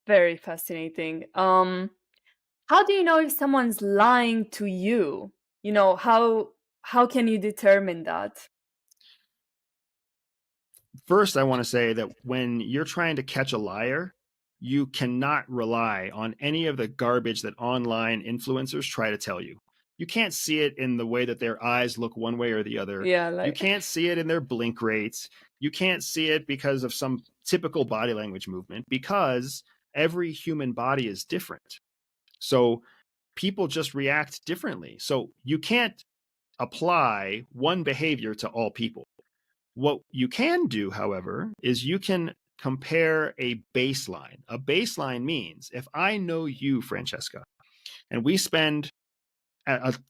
Very fascinating. How do you know if someone's lying to you? How can you determine that? First, I want to say that when you're trying to catch a liar, you cannot rely on any of the garbage that online influencers try to tell you. You can't see it in the way that their eyes look one way or the other. Yeah, You like can't see it in their blink rates. You can't see it because of some typical body language movement, because every human body is different. So people just react differently. So you can't apply one behavior to all people. What you can do, however, is you can compare a baseline. A baseline means if I know you, Francesca, and we spend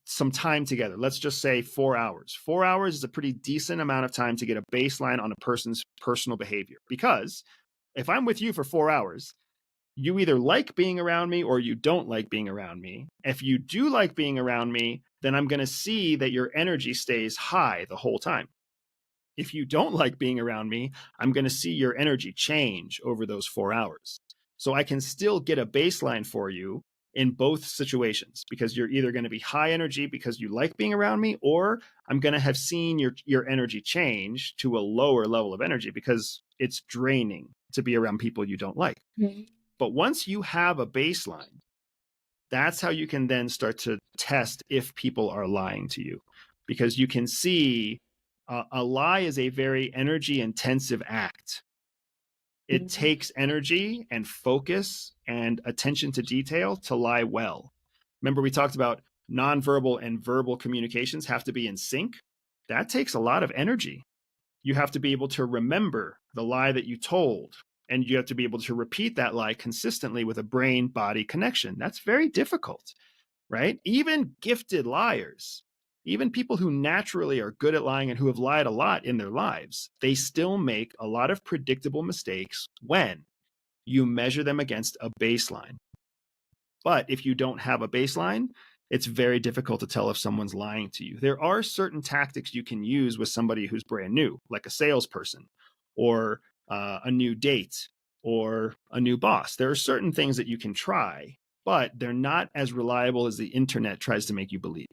some time together, let's just say 4 hours. 4 hours is a pretty decent amount of time to get a baseline on a person's personal behavior. Because if I'm with you for 4 hours, you either like being around me or you don't like being around me. If you do like being around me, then I'm going to see that your energy stays high the whole time. If you don't like being around me, I'm going to see your energy change over those 4 hours. So I can still get a baseline for you in both situations, because you're either going to be high energy because you like being around me, or I'm going to have seen your energy change to a lower level of energy because it's draining to be around people you don't like. Mhm. But once you have a baseline, that's how you can then start to test if people are lying to you, because you can see a lie is a very energy intensive act. It Mhm. takes energy and focus and attention to detail to lie well. Remember, we talked about nonverbal and verbal communications have to be in sync. That takes a lot of energy. You have to be able to remember the lie that you told, and you have to be able to repeat that lie consistently with a brain body connection. That's very difficult, right? Even gifted liars, even people who naturally are good at lying and who have lied a lot in their lives, they still make a lot of predictable mistakes when you measure them against a baseline. But if you don't have a baseline, it's very difficult to tell if someone's lying to you. There are certain tactics you can use with somebody who's brand new, like a salesperson or a new date or a new boss. There are certain things that you can try, but they're not as reliable as the internet tries to make you believe.